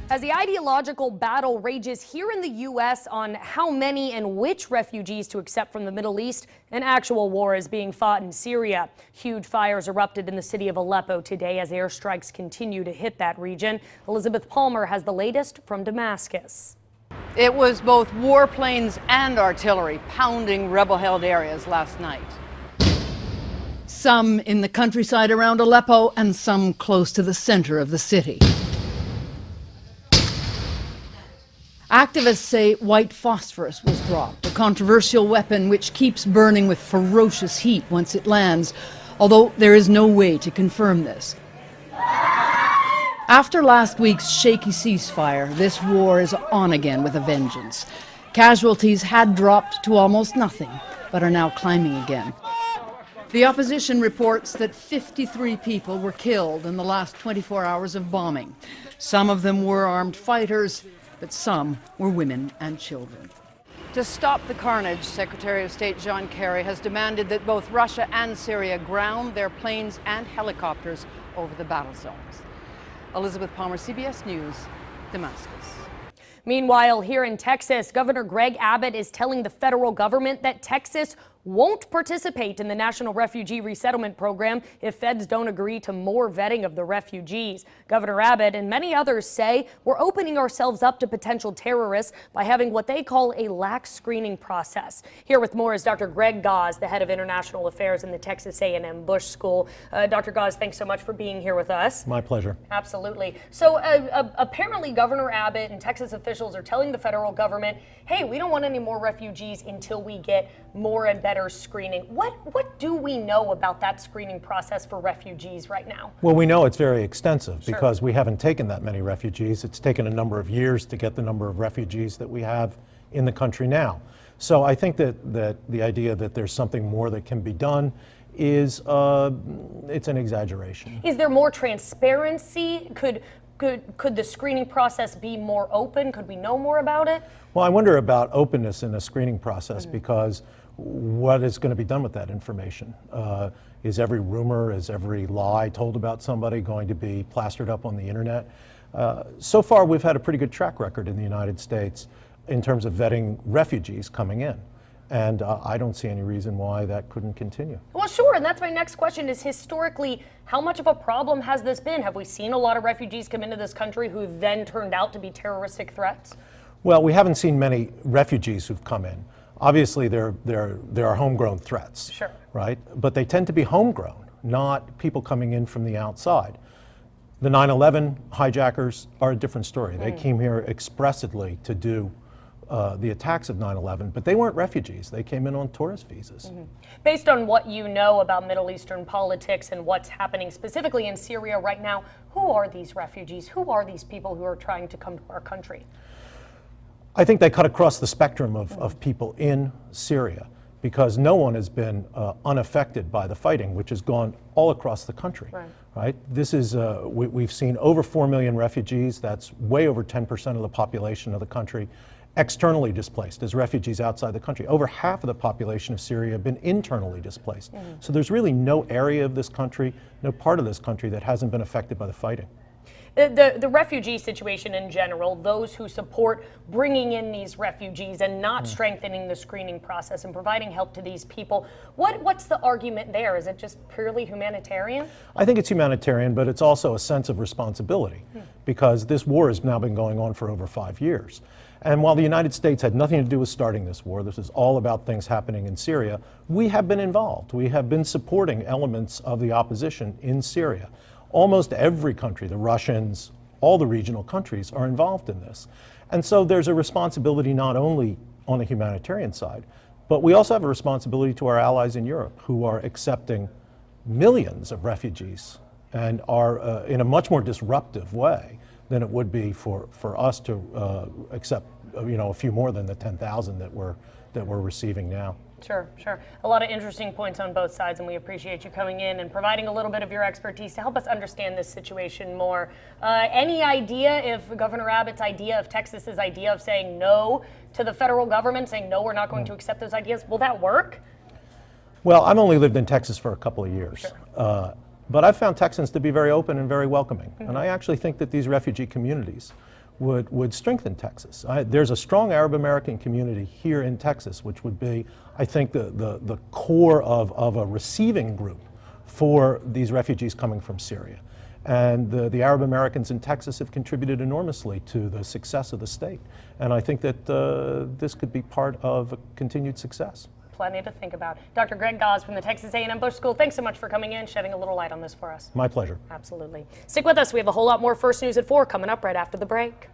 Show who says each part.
Speaker 1: As the ideological battle rages here in the U.S. on how many and which refugees to accept from the Middle East, an actual war is being fought in Syria. Huge fires erupted in the city of Aleppo today as airstrikes continue to hit that region. Elizabeth Palmer has the latest from Damascus.
Speaker 2: It was both warplanes and artillery pounding rebel-held areas last night. Some in the countryside around Aleppo and some close to the center of the city. Activists say white phosphorus was dropped, a controversial weapon which keeps burning with ferocious heat once it lands, although there is no way to confirm this. After last week's shaky ceasefire, this war is on again with a vengeance. Casualties had dropped to almost nothing, but are now climbing again. The opposition reports that 53 people were killed in the last 24 hours of bombing. Some of them were armed fighters, but some were women and children. To stop the carnage, Secretary of State John Kerry has demanded that both Russia and Syria ground their planes and helicopters over the battle zones. Elizabeth Palmer, CBS News, Damascus.
Speaker 1: Meanwhile, here in Texas, Governor Greg Abbott is telling the federal government that Texas won't participate in the National Refugee Resettlement Program if feds don't agree to more vetting of the refugees. Governor Abbott and many others say we're opening ourselves up to potential terrorists by having what they call a lax screening process. Here with more is Dr. Greg Gause, the head of international affairs in the Texas A&M Bush School. Dr. Gause, thanks so much for being here with us.
Speaker 3: My pleasure.
Speaker 1: Absolutely. So apparently Governor Abbott and Texas officials are telling the federal government, hey, we don't want any more refugees until we get more and better screening. What do we know about that screening process for refugees right now?
Speaker 3: Well, we know it's very extensive
Speaker 1: Sure.
Speaker 3: because we haven't taken that many refugees. It's taken a number of years to get the number of refugees that we have in the country now. So I think that the idea that there's something more that can be done is it's an exaggeration.
Speaker 1: Is there more transparency? Could the screening process be more open? Could we know more about it?
Speaker 3: Well, I wonder about openness in a screening process because what is going to be done with that information? Is every rumor, is every lie told about somebody going to be plastered up on the internet? So far, we've had a pretty good track record in the United States in terms of vetting refugees coming in. And I don't see any reason why that couldn't continue.
Speaker 1: Well, sure, and that's my next question is historically, how much of a problem has this been? Have we seen a lot of refugees come into this country who then turned out to be terroristic threats?
Speaker 3: Well, we haven't seen many refugees who've come in. Obviously, there are homegrown threats,
Speaker 1: Sure.
Speaker 3: right? But they tend to be homegrown, not people coming in from the outside. The 9/11 hijackers are a different story. They came here expressly to do the attacks of 9/11, but they weren't refugees. They came in on tourist visas.
Speaker 1: Based on what you know about Middle Eastern politics and what's happening specifically in Syria right now, who are these refugees? Who are these people who are trying to come to our country?
Speaker 3: I think they cut across the spectrum of people in Syria because no one has been unaffected by the fighting, which has gone all across the country. Right? This is we've seen over 4 million refugees. That's way over 10% of the population of the country externally displaced as refugees outside the country. Over half of the population of Syria have been internally displaced. So there's really no area of this country, no part of this country that hasn't been affected by the fighting.
Speaker 1: The refugee situation in general, those who support bringing in these refugees and not strengthening the screening process and providing help to these people, what's the argument there? Is it just purely humanitarian?
Speaker 3: I think it's humanitarian, but it's also a sense of responsibility because this war has now been going on for over 5 years. And while the United States had nothing to do with starting this war, this is all about things happening in Syria, we have been involved. We have been supporting elements of the opposition in Syria. Almost every country, the Russians, all the regional countries are involved in this. And so there's a responsibility not only on the humanitarian side, but we also have a responsibility to our allies in Europe who are accepting millions of refugees and are in a much more disruptive way than it would be for us to accept a few more than the 10,000 that we're receiving now.
Speaker 1: Sure. A lot of interesting points on both sides, and we appreciate you coming in and providing a little bit of your expertise to help us understand this situation more. Any idea if Governor Abbott's idea, of Texas's idea of saying no to the federal government, saying no, we're not going to accept those ideas, will that work?
Speaker 3: Well, I've only lived in Texas for a couple of years.
Speaker 1: Sure.
Speaker 3: But I've found Texans to be very open and very welcoming. And I actually think that these refugee communities would strengthen Texas. There's a strong Arab American community here in Texas, which would be, I think, the core of a receiving group for these refugees coming from Syria. And the Arab Americans in Texas have contributed enormously to the success of the state. And I think that this could be part of a continued success.
Speaker 1: Plenty to think about. Dr. Greg Gause from the Texas A&M Bush School, thanks so much for coming in, shedding a little light on this for us.
Speaker 3: My pleasure.
Speaker 1: Absolutely. Stick with us. We have a whole lot more First News at 4 coming up right after the break.